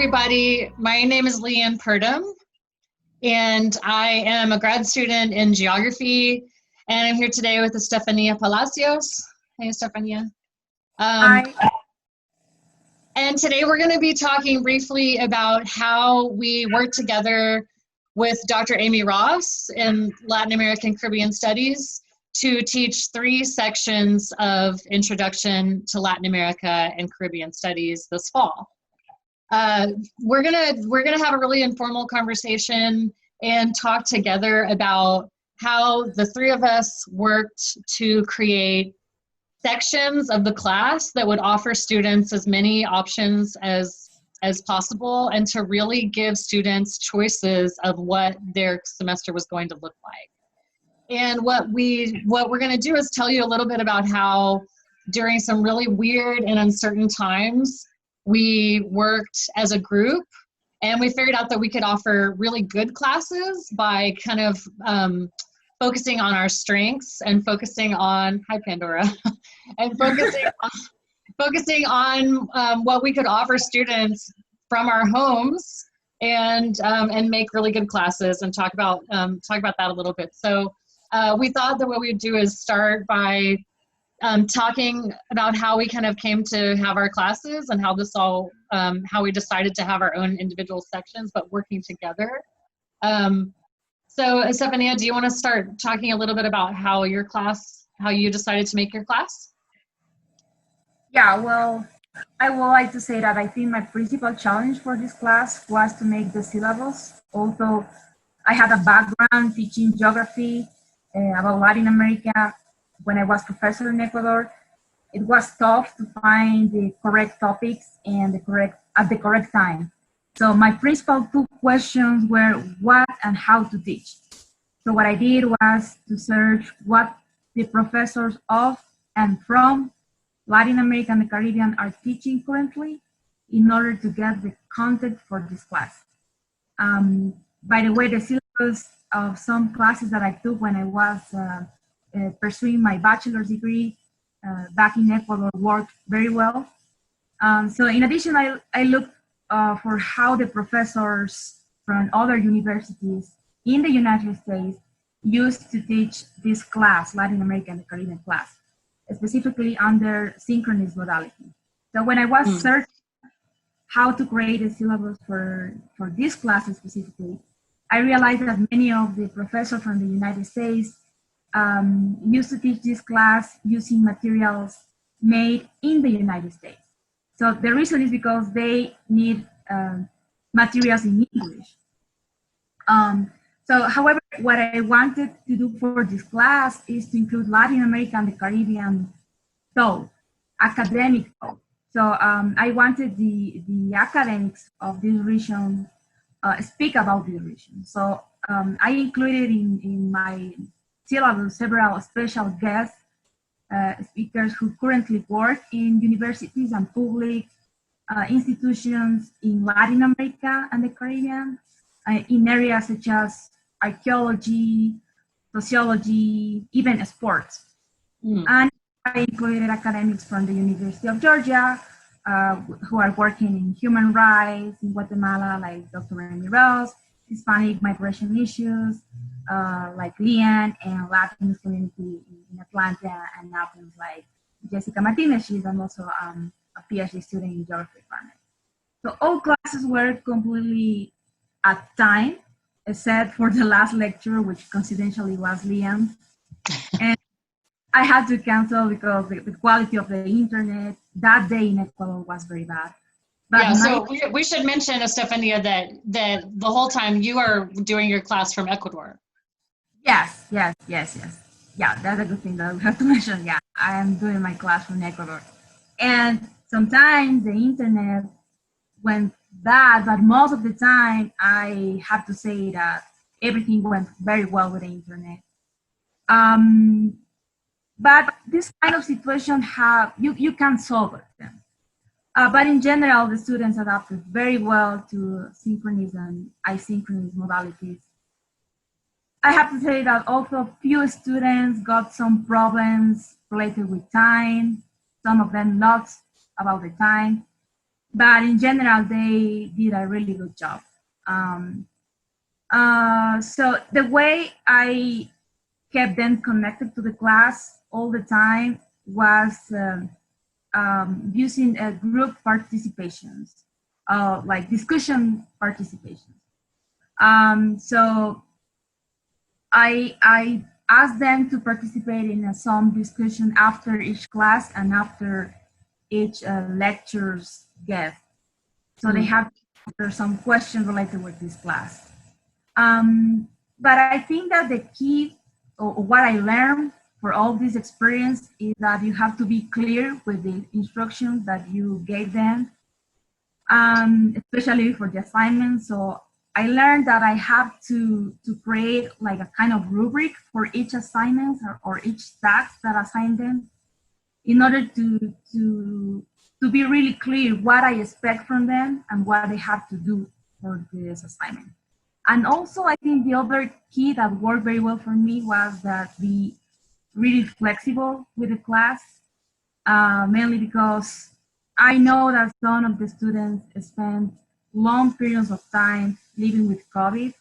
everybody. My name is Leanne Purdom, and I am a grad student in geography, and I'm here today with Estefania Palacios. Hey, Estefania. Hi. And today we're going to be talking briefly about how we work together with Dr. Amy Ross in Latin American Caribbean Studies to teach 3 sections of Introduction to Latin America and Caribbean Studies this fall. We're gonna have a really informal conversation and talk together about how the 3 of us worked to create sections of the class that would offer students as many options as possible, and to really give students choices of what their semester was going to look like. And what we're going to do is tell you a little bit about how during some really weird and uncertain times we worked as a group, and we figured out that we could offer really good classes by kind of focusing on our strengths and focusing on, hi Pandora, and focusing on what we could offer students from our homes, and make really good classes, and talk about that a little bit. So we thought that what we'd do is start by talking about how we kind of came to have our classes and how this all, how we decided to have our own individual sections, but working together. So Estefania, do you want to start talking a little bit about how you decided to make your class? Yeah, well, I would like to say that I think my principal challenge for this class was to make the syllabus. Although I had a background teaching geography about Latin America when I was professor in Ecuador, it was tough to find the correct topics and at the correct time. So my principal 2 questions were what and how to teach. So what I did was to search what the professors of and from Latin America and the Caribbean are teaching currently in order to get the content for this class. By the way, the syllabus of some classes that I took when I was pursuing my bachelor's degree back in Ecuador worked very well. So in addition, I looked for how the professors from other universities in the United States used to teach this class, Latin American and Caribbean class, specifically under synchronous modality. So when I was searching how to create a syllabus for this class specifically, I realized that many of the professors from the United States used to teach this class using materials made in the United States. So the reason is because they need materials in English. So however, what I wanted to do for this class is to include Latin America and the Caribbean thought, academic thought. So I wanted the academics of this region speak about the region. So I included in my syllabus several special guest speakers who currently work in universities and public institutions in Latin America and the Caribbean, in areas such as archaeology, sociology, even sports. And I included academics from the University of Georgia who are working in human rights in Guatemala, like Dr. Amy Ross, Hispanic migration issues, like Leanne, and Latin community in Atlanta and Athens, like Jessica Martinez. She's also a PhD student in geography department. So all classes were completely at time, except for the last lecture, which coincidentally was Leanne. And I had to cancel because the quality of the internet that day in Ecuador was very bad. But yeah, so we should mention, Estefania, that the whole time you are doing your class from Ecuador. Yes. Yeah, that's a good thing that we have to mention. Yeah, I am doing my class from Ecuador. And sometimes the internet went bad, but most of the time I have to say that everything went very well with the internet. But this kind of situation you can solve them. But in general, the students adapted very well to synchronous and asynchronous modalities. I have to say that also few students got some problems related with time, some of them not about the time. but in general, they did a really good job. So the way I kept them connected to the class all the time was using group participations, like discussion participations. So I asked them to participate in some discussion after each class and after each lecture's guest. So they have to answer some questions related with this class. But I think that the key, or what I learned for all this experience, is that you have to be clear with the instructions that you gave them, especially for the assignment. So I learned that I have to create like a kind of rubric for each assignment or each task that I assigned them, in order to be really clear what I expect from them and what they have to do for this assignment. And also, I think the other key that worked very well for me was that be really flexible with the class, mainly because I know that some of the students spend long periods of time living with COVID,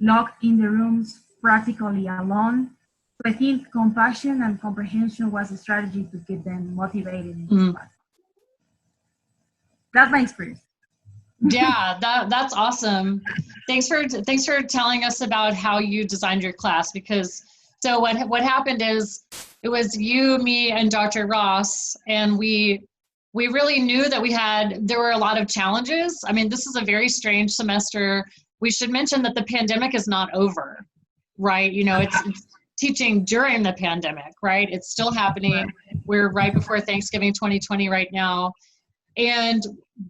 locked in the rooms, practically alone. So I think compassion and comprehension was a strategy to get them motivated in this class. That's my experience. Yeah, that's awesome. Thanks for telling us about how you designed your class, because so what happened is it was you, me, and Dr. Ross, and we really knew that there were a lot of challenges. I mean, this is a very strange semester. We should mention that the pandemic is not over, right? You know, it's teaching during the pandemic, right? It's still happening. We're right before Thanksgiving 2020 right now.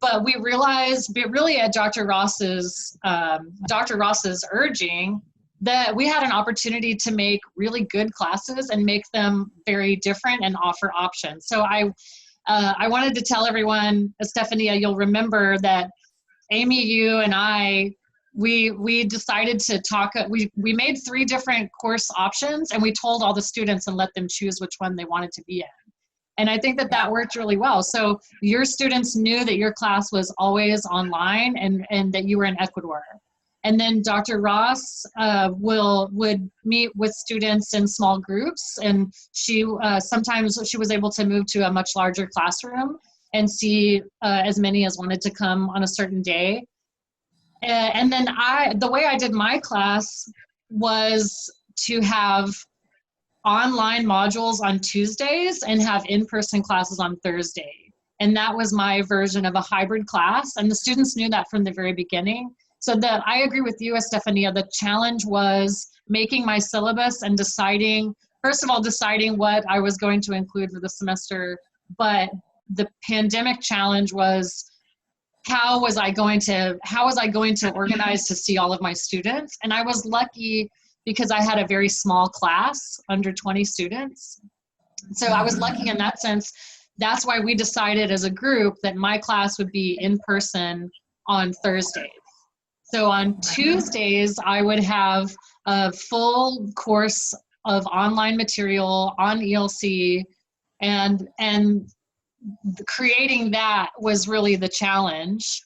But we realized, but really at Dr. Ross's urging, that we had an opportunity to make really good classes and make them very different and offer options. So I wanted to tell everyone, Estefania, you'll remember that Amy, you and I, we decided to talk, we made 3 different course options, and we told all the students and let them choose which one they wanted to be in. And I think that worked really well. So your students knew that your class was always online and that you were in Ecuador. And then Dr. Ross would meet with students in small groups, and she sometimes she was able to move to a much larger classroom and see as many as wanted to come on a certain day. And then the way I did my class was to have online modules on Tuesdays and have in-person classes on Thursday. And that was my version of a hybrid class. And the students knew that from the very beginning. So I agree with you, Estefania, the challenge was making my syllabus and deciding what I was going to include for the semester. But the pandemic challenge was, how was I going to organize to see all of my students? And I was lucky because I had a very small class, under 20 students. So I was lucky in that sense. That's why we decided as a group that my class would be in person on Thursdays. So on Tuesdays, I would have a full course of online material on ELC, and creating that was really the challenge.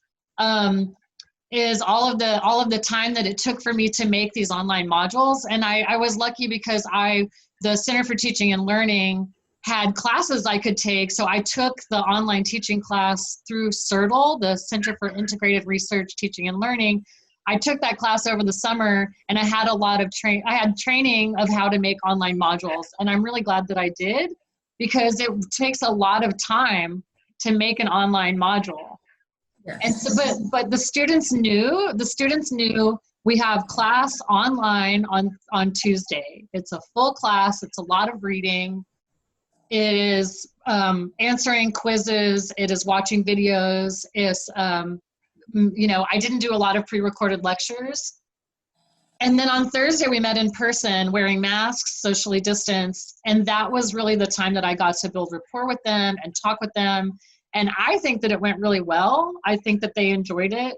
Is all of the time that it took for me to make these online modules. And I was lucky because the Center for Teaching and Learning had classes I could take. So I took the online teaching class through CERTL, the Center for Integrated Research, Teaching and Learning. I took that class over the summer, and I had a lot of training of how to make online modules. And I'm really glad that I did, because it takes a lot of time to make an online module. Yes. And so, but the students knew we have class online on Tuesday. It's a full class. It's a lot of reading. It is answering quizzes. It is watching videos. It's, I didn't do a lot of pre-recorded lectures. And then on Thursday, we met in person, wearing masks, socially distanced. And that was really the time that I got to build rapport with them and talk with them. And I think that it went really well. I think that they enjoyed it.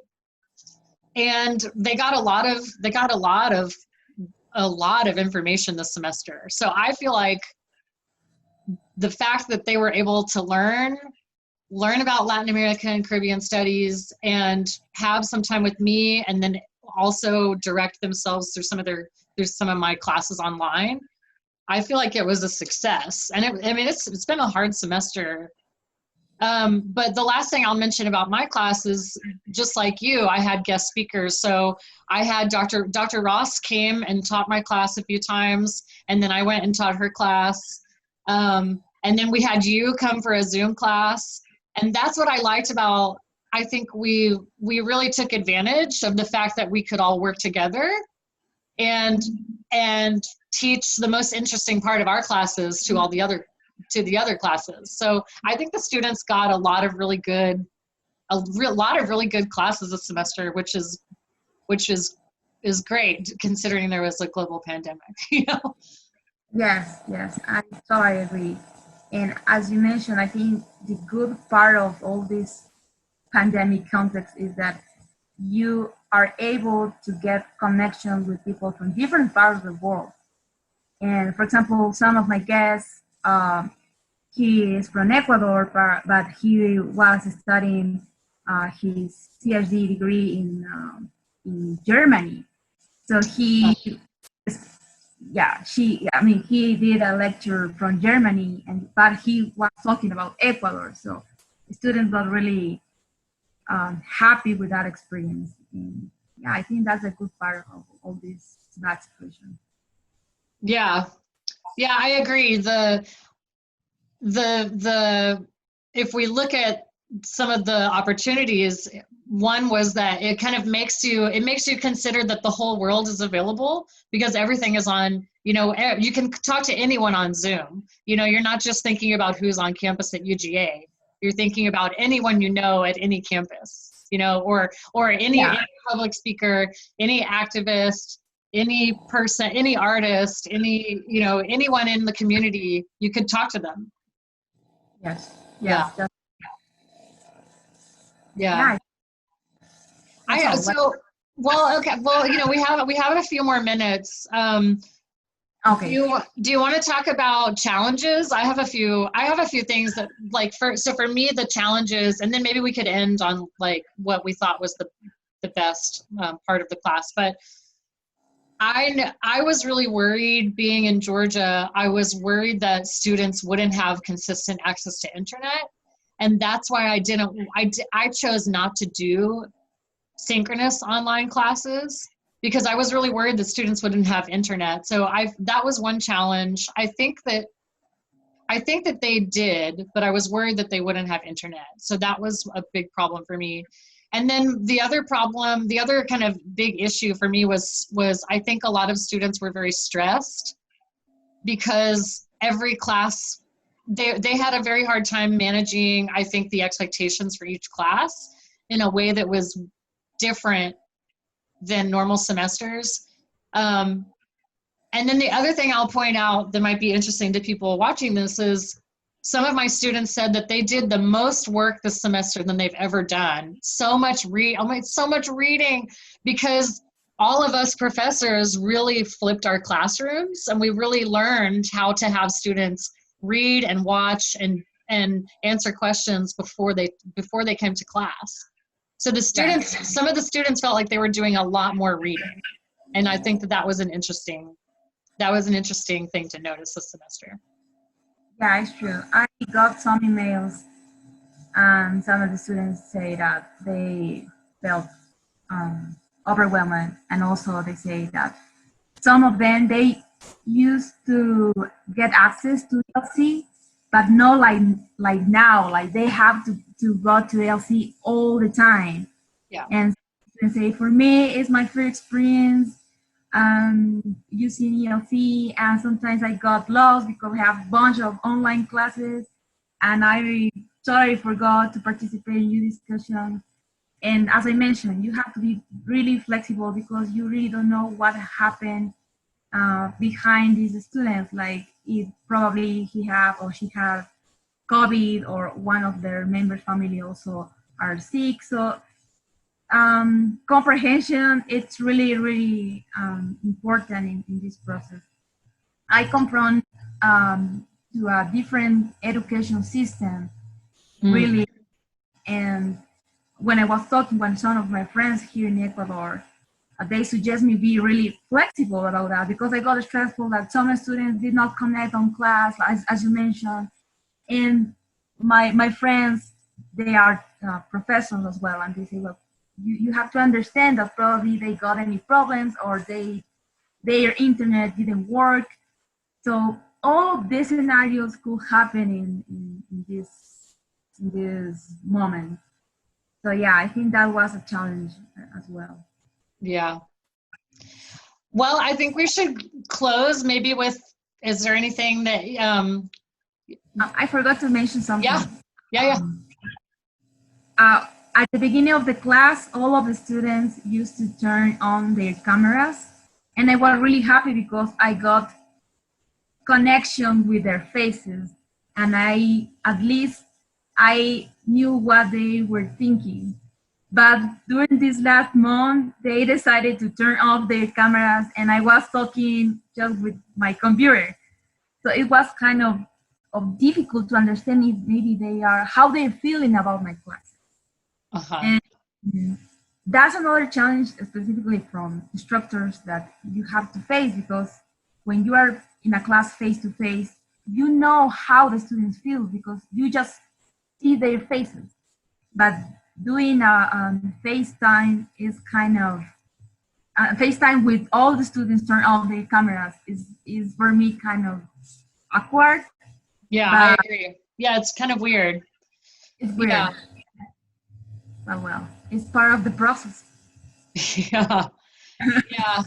And they got a lot of information this semester. So I feel like the fact that they were able to learn learn about Latin America and Caribbean studies and have some time with me, and then also direct themselves through some of my classes online, I feel like it was a success. And it's been a hard semester. But the last thing I'll mention about my class is, just like you, I had guest speakers. So I had Dr. Ross came and taught my class a few times, and then I went and taught her class. And then we had you come for a Zoom class. And that's what I liked about, I think we really took advantage of the fact that we could all work together and teach the most interesting part of our classes to the other classes. So I think the students got a lot of really good classes this semester, which is great considering there was a global pandemic. Yes, yes, I totally agree. And as you mentioned, I think the good part of all this pandemic context is that you are able to get connection with people from different parts of the world. And for example, some of my guests, he is from Ecuador, but he was studying his PhD degree in Germany. So he did a lecture from Germany, but he was talking about Ecuador. So the students got really happy with that experience. And yeah, I think that's a good part of all this bad situation. Yeah, I agree. If we look at some of the opportunities, one was that it kind of makes you consider that the whole world is available, because everything is on, you can talk to anyone on Zoom. You're not just thinking about who's on campus at UGA. You're thinking about anyone at any campus, or any public speaker, any activist, any person, any artist, anyone in the community, you could talk to them. Yes. Yeah. Okay. Well, we have a few more minutes. Okay. Do you want to talk about challenges? I have a few things that, for me, the challenges, and then maybe we could end on what we thought was the best part of the class. But I was really worried being in Georgia. I was worried that students wouldn't have consistent access to internet. And that's why I chose not to do synchronous online classes, because I was really worried that students wouldn't have internet. So that was one challenge. I think that they did, but I was worried that they wouldn't have internet. So that was a big problem for me. And then the other kind of big issue for me was I think a lot of students were very stressed, because every class, they had a very hard time managing, I think, the expectations for each class in a way that was different than normal semesters. And then the other thing I'll point out that might be interesting to people watching this is, some of my students said that they did the most work this semester than they've ever done. So much reading, because all of us professors really flipped our classrooms, and we really learned how to have students read and watch and answer questions before they came to class. So some of the students felt like they were doing a lot more reading, and I think that was an interesting thing to notice this semester. Yeah, it's true. I got some emails, and some of the students say that they felt overwhelmed, and also they say that some of them, they used to get access to LC, but not like now, like they have to go to LC all the time. Yeah. And students say, for me, it's my first experience using ELC, and sometimes I got lost because we have a bunch of online classes, and I totally forgot to participate in your discussion. And as I mentioned, you have to be really flexible, because you really don't know what happened behind these students. Like, if probably he have or she have COVID, or one of their members' family also are sick. So comprehension, it's really, really important in this process. I come from to a different education system, really And when I was talking with some of my friends here in Ecuador, they suggest me be really flexible about that, because I got stressful that some students did not connect on class, as you mentioned. And my friends, they are professors as well, and they say, well, you have to understand that probably they got any problems, or their internet didn't work. So all of these scenarios could happen in this moment. So yeah, I think that was a challenge as well. Yeah. Well, I think we should close maybe with, is there anything that, I forgot to mention something. Yeah. At the beginning of the class, all of the students used to turn on their cameras, and I was really happy because I got connection with their faces, and at least I knew what they were thinking. But during this last month, they decided to turn off their cameras, and I was talking just with my computer. So it was kind of difficult to understand if maybe how they're feeling about my class. Uh-huh. And that's another challenge, specifically from instructors, that you have to face, because when you are in a class face to face, you know how the students feel because you just see their faces. But doing a FaceTime is kind of FaceTime with all the students turn off their cameras is for me kind of awkward. Yeah, I agree. Yeah, it's kind of weird. It's weird. Yeah. Well, it's part of the process. Yeah. Yeah.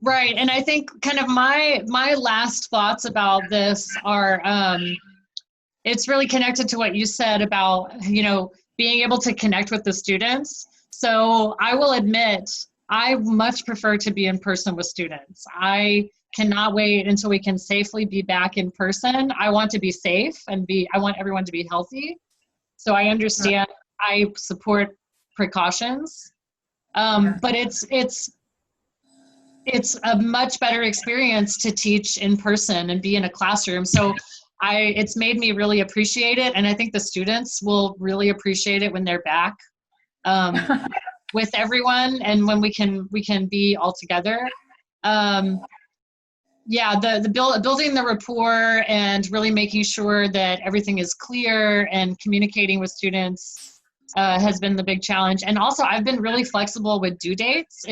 Right. And I think kind of my last thoughts about this are, it's really connected to what you said about, being able to connect with the students. So I will admit, I much prefer to be in person with students. I cannot wait until we can safely be back in person. I want to be safe and I want everyone to be healthy. So I understand, I support precautions. But it's a much better experience to teach in person and be in a classroom. So it's made me really appreciate it. And I think the students will really appreciate it when they're back with everyone and when we can be all together. Building the rapport and really making sure that everything is clear and communicating with students has been the big challenge. And also I've been really flexible with due dates.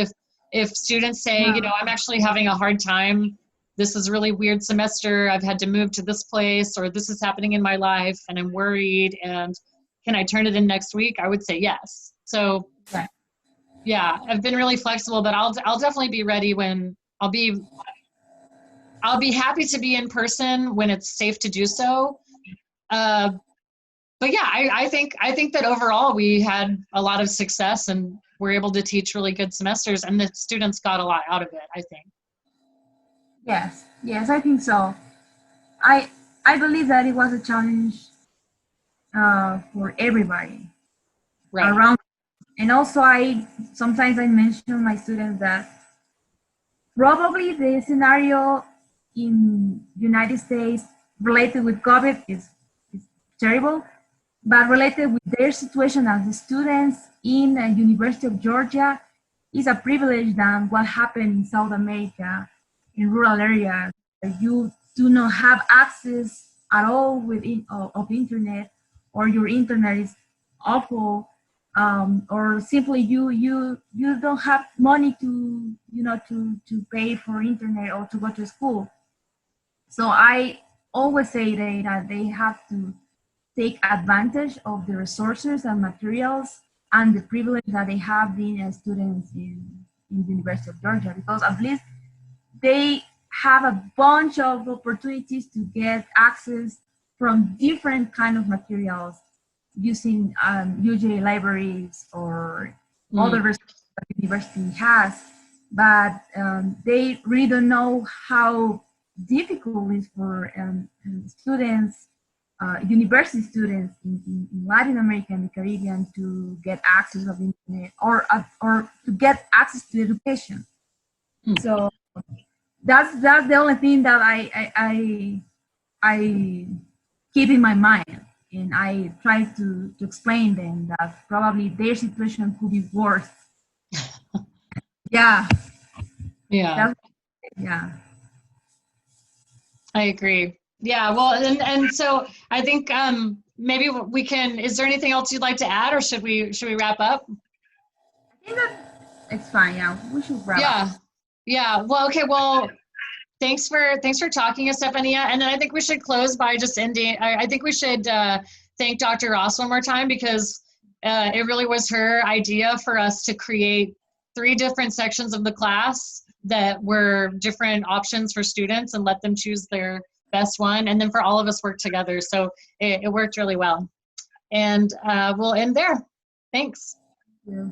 If students say, I'm actually having a hard time, this is a really weird semester, I've had to move to this place, or this is happening in my life and I'm worried, and can I turn it in next week? I would say yes. So yeah, I've been really flexible, but I'll definitely be ready when I'll be happy to be in person when it's safe to do so. But yeah, I think that overall we had a lot of success and we're able to teach really good semesters, and the students got a lot out of it, I think. Yes, I think so. I believe that it was a challenge for everybody around. And also sometimes I mention my students that probably the scenario in United States related with COVID is terrible, but related with their situation as the students in the University of Georgia is a privilege than what happened in South America, in rural areas where you do not have access at all of internet, or your internet is awful, or simply you don't have money to pay for internet or to go to school. So I always say that they have to take advantage of the resources and materials and the privilege that they have being students in the University of Georgia, because at least they have a bunch of opportunities to get access from different kind of materials using usually libraries or other resources that the university has. But they really don't know how difficult it is for students, university students in Latin America and the Caribbean to get access of internet or to get access to education. So that's the only thing that I keep in my mind and I tried to explain them that probably their situation could be worse. Yeah, Yeah, yeah. I agree. Yeah, well, and so I think maybe we can. Is there anything else you'd like to add, or should we wrap up? I think that it's fine. Yeah, we should wrap up. Yeah, yeah. Well, okay. Well, thanks for talking, Estefania. And then I think we should close by just ending. I think we should thank Dr. Ross one more time because it really was her idea for us to create 3 different sections of the class that were different options for students and let them choose their best one, and then for all of us work together. So it worked really well. And we'll end there. Thanks. Yeah.